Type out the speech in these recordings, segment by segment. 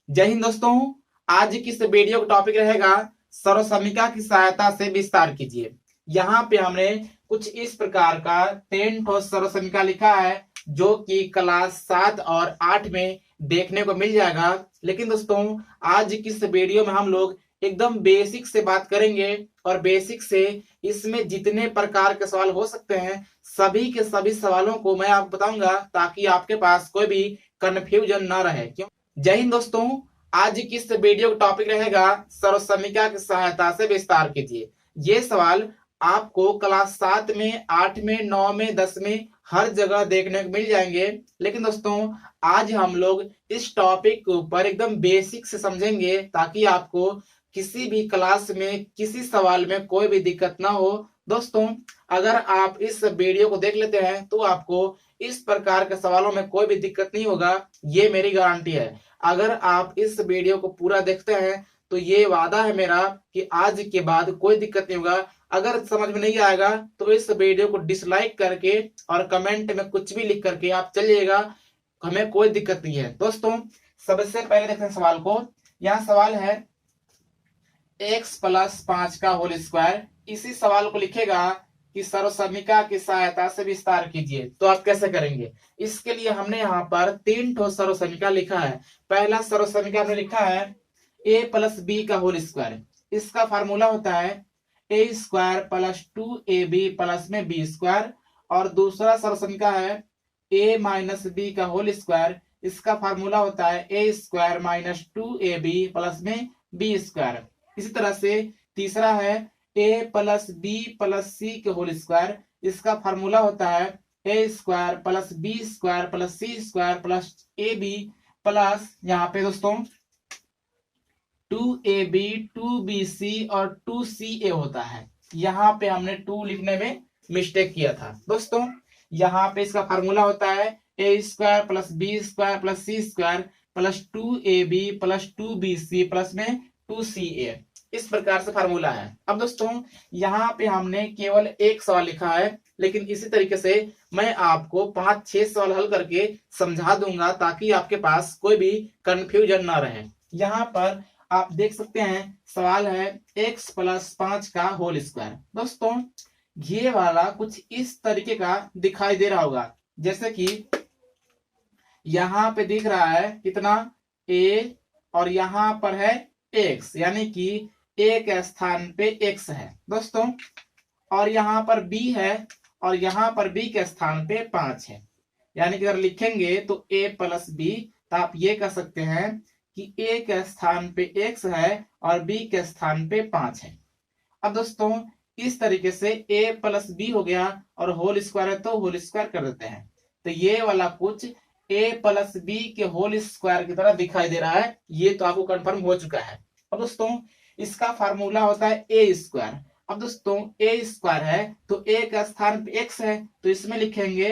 जय हिंद दोस्तों। आज की इस वीडियो का टॉपिक रहेगा सर्वसमिका की सहायता से विस्तार कीजिए। यहाँ पे हमने कुछ इस प्रकार का 10 ठोस सर्वसमिका लिखा है जो कि क्लास 7 और 8 में देखने को मिल जाएगा। लेकिन दोस्तों आज की इस वीडियो में हम लोग एकदम बेसिक से बात करेंगे और बेसिक से इसमें जितने प्रकार के सवाल हो सकते हैं सभी के सभी सवालों को मैं आपको बताऊंगा ताकि आपके पास कोई भी कंफ्यूजन ना रहे। क्यों? जय हिंद दोस्तों। आज की इस वीडियो का टॉपिक रहेगा सर्वसमिका की सहायता से विस्तार कीजिए। ये सवाल आपको क्लास 7 में, 8 में, 9 में, 10 में हर जगह देखने को मिल जाएंगे। लेकिन दोस्तों आज हम लोग इस टॉपिक के ऊपर एकदम बेसिक से समझेंगे ताकि आपको किसी भी क्लास में किसी सवाल में कोई भी दिक्कत ना हो। दोस्तों अगर आप इस वीडियो को देख लेते हैं तो आपको इस प्रकार के सवालों में कोई भी दिक्कत नहीं होगा, ये मेरी गारंटी है। अगर आप इस वीडियो को पूरा देखते हैं तो ये वादा है मेरा कि आज के बाद कोई दिक्कत नहीं होगा। अगर समझ में नहीं आएगा तो इस वीडियो को डिसलाइक करके और कमेंट में कुछ भी लिख करके आप चलिएगा, हमें कोई दिक्कत नहीं है। दोस्तों सबसे पहले देखते हैं सवाल को। यहाँ सवाल है x+5 का होल स्क्वायर। इसी सवाल को लिखेगा कि सर्वसमिका की सहायता से विस्तार कीजिए। तो आप कैसे करेंगे? इसके लिए हमने यहाँ पर 3 ठोस सर्वसमिका लिखा है। पहला सर्वसमिका हमने लिखा है a+b का होल स्क्वायर। इसका फार्मूला होता है a² + 2ab प्लस में b स्क्वायर। और दूसरा सर्वसमिका है a - b का होल स्क्वायर। इसका फार्मूला होता है a² - 2ab प्लस में b स्क्वायर। इसी तरह से तीसरा है a + b + c के होल स्क्वायर। इसका फार्मूला होता है a² + b² + c² + ab plus यहाँ पे दोस्तों 2ab 2bc और 2ca होता है। यहाँ पे हमने 2 लिखने में मिस्टेक किया था। दोस्तों यहाँ पे इसका फार्मूला होता है a² + b² + c² + 2ab + 2bc plus में 2ca। इस प्रकार से फार्मूला है। अब दोस्तों यहाँ पे हमने केवल एक सवाल लिखा है, लेकिन इसी तरीके से मैं आपको 5-6 सवाल हल करके समझा दूंगा ताकि आपके पास कोई भी कंफ्यूजन ना रहे। यहाँ पर आप देख सकते हैं सवाल है x+5 का होल स्क्वायर। दोस्तों ये वाला कुछ इस तरीके का दिखाई दे रहा होगा, जैसे कि यहाँ पे दिख रहा है कितना a और यहाँ पर है x, यानी कि एक स्थान पे x है दोस्तों, और यहाँ पर b है और यहाँ पर b के स्थान पे 5 है। यानी कि अगर लिखेंगे तो a + b, तो आप ये कह सकते हैं कि a के स्थान पे x है और b के स्थान पे 5 है। अब दोस्तों इस तरीके से a + b हो गया और होल स्क्वायर है तो होल स्क्वायर कर देते हैं। तो ये वाला कुछ a + b के होल स्क्वायर की तरह दिखाई दे रहा है। ये तो आपको कंफर्म हो चुका है। अब दोस्तों इसका फार्मूला होता है a²। अब दोस्तों a² है तो a का स्थान पे x है तो इसमें लिखेंगे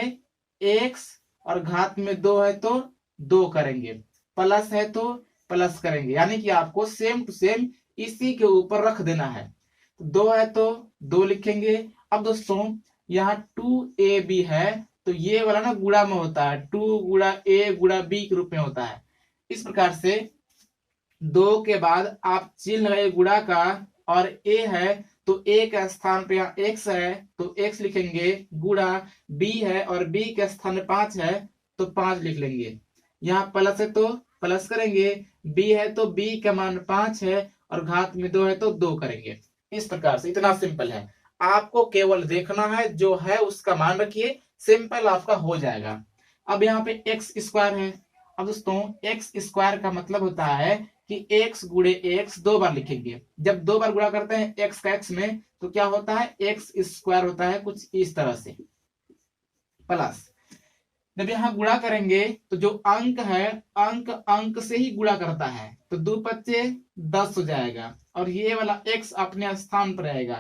x और घात में 2 है तो 2 करेंगे, प्लस है तो प्लस करेंगे, यानी कि आपको सेम टू सेम इसी के ऊपर रख देना है। 2 है तो 2 लिखेंगे। अब दोस्तों यहाँ 2ab है तो ये वाला ना गुणा में होता है, 2 × a × b के रूप में होता है। इस प्रकार से 2 के बाद आप चिन्ह लगाइए गुणा का, और a है तो a का स्थान पे यहाँ x है तो x लिखेंगे, गुणा b है और b के स्थान पे 5 है तो 5 लिख लेंगे। यहाँ प्लस है तो प्लस करेंगे, b है तो b का मान 5 है और घात में 2 है तो 2 करेंगे। इस प्रकार से इतना सिंपल है। आपको केवल देखना है जो है उसका मान रखिए, सिंपल आपका हो जाएगा। अब यहाँ पे x² है। अब दोस्तों x² का मतलब होता है कि x × x 2 बार लिखेंगे। जब 2 बार गुणा करते हैं x का x में तो क्या होता है x² होता है कुछ इस तरह से, प्लस जब यहाँ गुणा करेंगे तो जो अंक है अंक अंक से ही गुणा करता है तो 2 × 5 = 10 हो जाएगा और ये वाला x अपने स्थान पर रहेगा,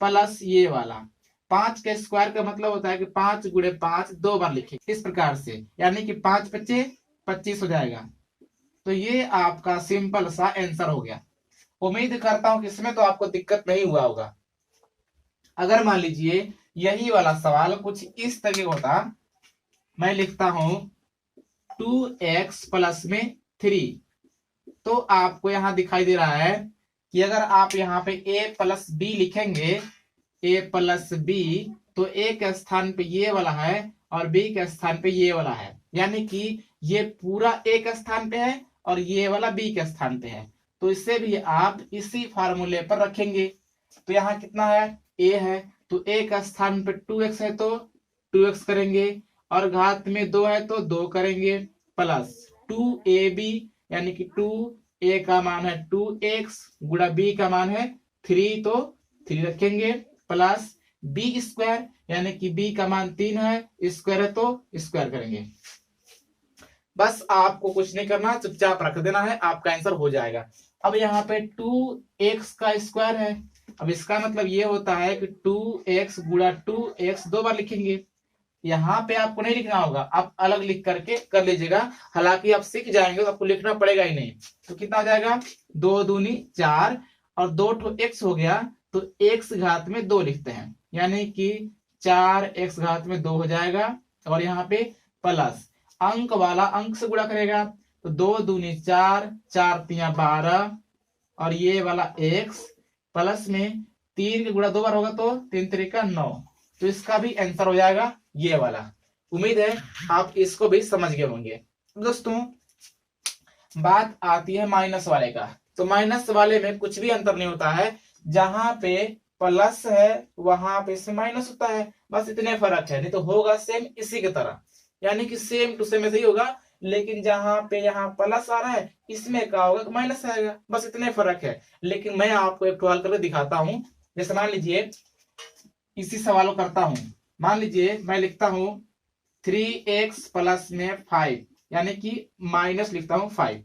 प्लस ये वाला 5 के स्क्वायर का मतलब होता है कि 5 × 5 2 बार लिखे इस प्रकार से, यानी कि 5 × 5 = 25 हो जाएगा। तो ये आपका सिंपल सा आंसर हो गया। उम्मीद करता हूं कि इसमें तो आपको दिक्कत नहीं हुआ होगा। अगर मान लीजिए यही वाला सवाल कुछ इस तरीके होता, मैं लिखता हूं 2x + में 3, तो आपको यहाँ दिखाई दे रहा है कि अगर आप यहाँ पे a प्लस बी लिखेंगे, a प्लस बी, तो a के स्थान पे ये वाला है और b के स्थान पे ये वाला है, यानी कि ये पूरा a के स्थान पे है और ये वाला b के स्थान पे है। तो इसे भी आप इसी फार्मूले पर रखेंगे। तो यहाँ कितना है, a है, तो a का स्थान पे 2x है तो 2x करेंगे, और घात में 2 है तो 2 करेंगे, प्लस 2ab यानी कि 2a का मान है 2x गुणा b का मान है 3 तो 3 रखेंगे, प्लस b स्क्वायर यानी कि b का मान 3 है, स्क्वायर है तो स्क्वायर करेंगे। बस आपको कुछ नहीं करना, चुपचाप रख देना है, आपका आंसर हो जाएगा। अब यहाँ पे 2x का स्क्वायर है, अब इसका मतलब ये होता है कि 2x गुणा 2x 2 बार लिखेंगे। यहाँ पे आपको नहीं लिखना होगा, आप अलग लिख करके कर लीजिएगा, हालांकि आप सीख जाएंगे तो आपको लिखना पड़ेगा ही नहीं। तो कितना हो जाएगा, 2 दूनी 4 और 2 तो x हो गया, तो x घात में 2 लिखते हैं, यानी कि 4x घात में 2 हो जाएगा, और यहाँ पे प्लस अंक वाला अंक से गुणा करेगा, तो 2 दूनी 4, 4 तिया 12, और ये वाला x प्लस में 3 के गुणा 2 बार होगा तो 3 3 9, तो इसका भी आंसर हो जाएगा ये वाला। उम्मीद है आप इसको भी समझ गए होंगे। दोस्तों बात आती है माइनस वाले का, तो माइनस वाले में कुछ भी अंतर नहीं होता है, जहां पे प्लस है वहां पे इसमें माइनस होता है, बस इतने फर्क है, नहीं तो होगा सेम इसी की तरह, यानी कि सेम टू सेम ऐसे ही होगा, लेकिन जहां पे यहाँ प्लस आ रहा है इसमें क्या होगा, माइनस आएगा, बस इतने फर्क है। लेकिन मैं आपको एक सवाल करके दिखाता हूं, जैसे मान लीजिए इसी सवाल को करता हूं, मान लीजिए मैं लिखता हूं 3x प्लस में 5, यानी कि माइनस लिखता हूं 5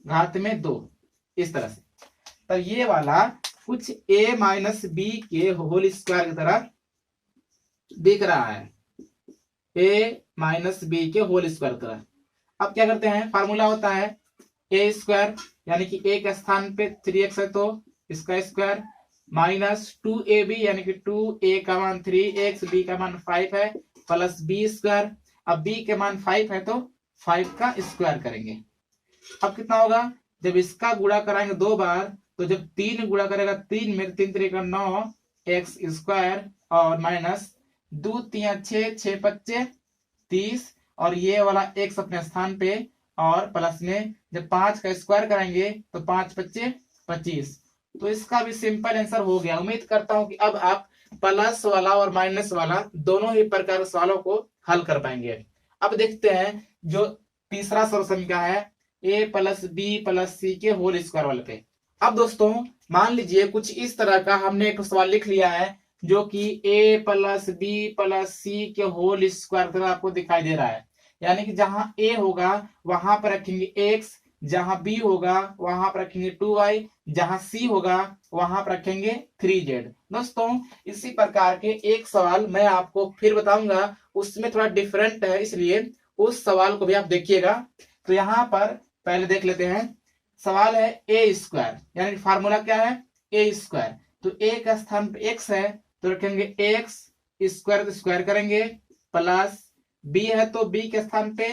घात में 2, इस तरह से। तो ये वाला कुछ a माइनस बी के होल स्क्वायर की तरह दिख रहा है, a माइनस बी के होल स्क्वायर की तरह। अब क्या करते हैं, फार्मूला होता है a स्क्वायर, यानी कि a के स्थान पे 3x है तो इसका स्क्वायर, माइनस 2ab यानी कि 2a का मान 3x, b का मान 5 है, प्लस b स्क्वायर, अब b के मान 5 है तो 5 का स्क्वायर करेंगे। अब कितना होगा, जब इसका गुणा कराएंगे 2 बार, तो जब 3 गुणा करेगा 3 में 3 3 9 x स्क्वायर, और माइनस 2 3 6 6 25 30, और ये वाला x अपने स्थान पे, और प्लस में जब 5 का स्क्वायर कराएंगे तो 5 25 25, तो इसका भी सिंपल आंसर हो गया। उम्मीद करता हूं कि अब आप प्लस वाला और माइनस वाला दोनों ही प्रकार के सवालों को हल कर पाएंगे। अब देखते हैं जो तीसरा सॉल्यूशन क्या है, a प्लस बी प्लस सी के होल स्क्वायर वाले पे। अब दोस्तों मान लीजिए कुछ इस तरह का हमने एक सवाल लिख लिया है, जो कि a प्लस बी प्लस सी के होल स्क्वायर आपको दिखाई दे रहा है, यानी कि जहां a होगा वहां पर रखेंगे x, जहां b होगा वहां पर रखेंगे 2y, जहां c होगा वहां पर रखेंगे 3z। दोस्तों इसी प्रकार के एक सवाल मैं आपको फिर बताऊंगा, उसमें थोड़ा डिफरेंट है, इसलिए उस सवाल को भी आप देखिएगा। तो यहाँ पर पहले देख लेते हैं, सवाल है a स्क्वायर, यानी फार्मूला क्या है, a स्क्वायर, तो a का स्थान पे x है तो रखेंगे x स्क्वायर, तो स्क्वायर करेंगे, प्लस b है तो b के स्थान पे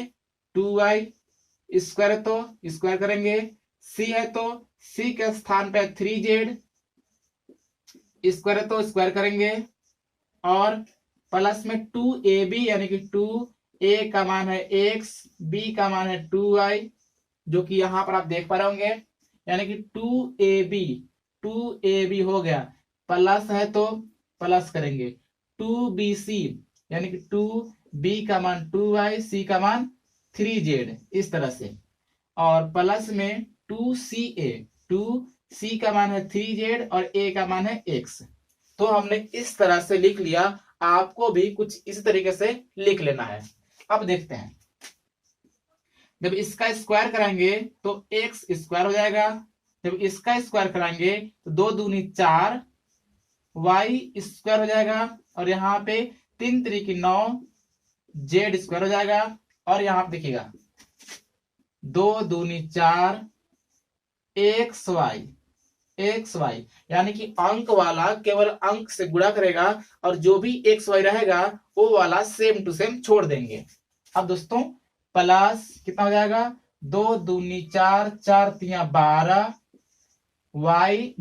2y स्क्वायर है तो स्क्वायर करेंगे, c है तो c के स्थान पे 3z स्क्वायर है तो स्क्वायर करेंगे, और प्लस में 2ab यानी कि 2a का मान है x, b का मान है 2y, जो कि यहां पर आप देख पा रहे होंगे, यानी कि 2ab हो गया, प्लस है तो प्लस करेंगे, 2bc यानी कि 2b का मान 2y, c का मान 3z, इस तरह से, और प्लस में 2c का मान है 3z और a का मान है x। तो हमने इस तरह से लिख लिया, आपको भी कुछ इस तरीके से लिख लेना है। अब देखते हैं, जब इसका स्क्वायर कराएंगे तो x स्क्वायर हो जाएगा, जब इसका स्क्वायर कराएंगे तो 2 दूनी 4 y स्क्वायर हो जाएगा, और यहाँ पे 3 3 9 z स्क्वायर हो जाएगा, और यहाँ पे देखिएगा 2 दूनी 4 xy, यानी कि अंक वाला केवल अंक से गुणा करेगा, और जो भी xy रहेगा वो वाला सेम टू सेम छोड़ देंगे। अब दोस्तों प्लस कितना हो जाएगा, 2 दूनी 4, 4 तिया 12, वाई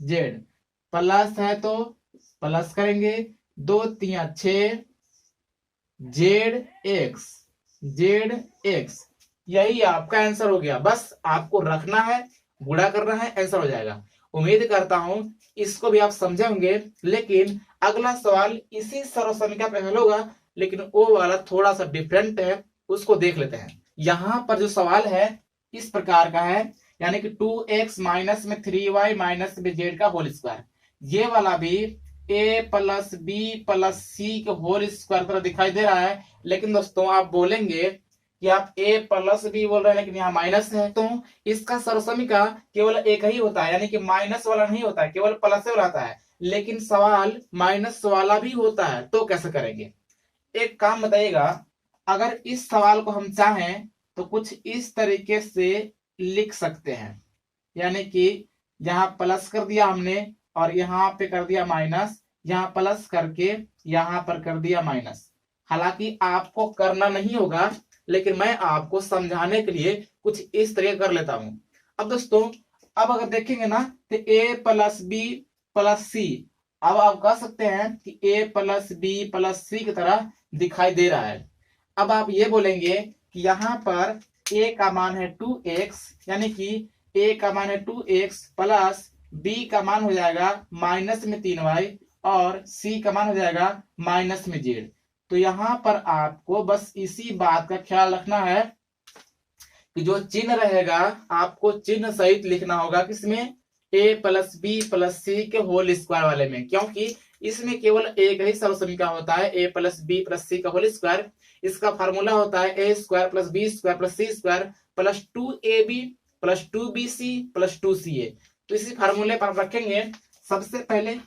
जेड प्लस है तो प्लस करेंगे, 2 तिया 6, जेड एक्स। यही आपका आंसर हो गया। बस आपको रखना है, गुणा करना है, आंसर हो जाएगा। उम्मीद करता हूं इसको भी आप समझे होंगे। लेकिन अगला सवाल इसी सर्वसमीकरण पे हल होगा, लेकिन वो वाला थोड़ा सा डिफरेंट है, उसको देख लेते हैं। यहां पर जो सवाल है इस प्रकार का है, यानी कि 2x माइनस में 3y माइनस में जेड का होल स्क्वायर। ये वाला भी a प्लस बी प्लस सी के होल स्क्वायर तरह दिखाई दे रहा है। लेकिन दोस्तों आप बोलेंगे कि आप a प्लस बी बोल रहे हैं, लेकिन यहाँ माइनस है, तो इसका सरसमी केवल एक ही होता है, यानी कि माइनस वाला नहीं होता है, केवल प्लस वाला आता है। लेकिन सवाल माइनस वाला भी होता है, तो कैसे करेंगे? एक काम बताइएगा, अगर इस सवाल को हम चाहें तो कुछ इस तरीके से लिख सकते हैं, यानी कि यहाँ प्लस कर दिया हमने और यहाँ पे कर दिया माइनस, यहाँ प्लस करके यहाँ पर कर दिया माइनस। हालांकि आपको करना नहीं होगा, लेकिन मैं आपको समझाने के लिए कुछ इस तरह कर लेता हूं। अब दोस्तों, अब अगर देखेंगे ना तो a प्लस बी प्लस सी, अब आप कह सकते हैं कि a प्लस बी प्लस सी की तरह दिखाई दे रहा है। अब आप ये बोलेंगे कि यहाँ पर a का मान है 2x, यानी कि a का मान है 2x प्लस b का मान हो जाएगा माइनस में 3y और c का मान हो जाएगा माइनस में z। तो यहाँ पर आपको बस इसी बात का ख्याल रखना है कि जो चिन्ह रहेगा आपको चिन्ह सहित लिखना होगा, किसमें? a प्लस बी प्लस सी के होल स्क्वायर वाले में, क्योंकि इसमें केवल एक ही सर्वसमीकरण होता है, a plus B plus C का होल स्क्वायर। इसका फार्मूला होता है a square plus B square plus C square plus 2ab plus 2bc plus 2ca। तो इसी फार्मूले पर रखेंगे। सबसे पहले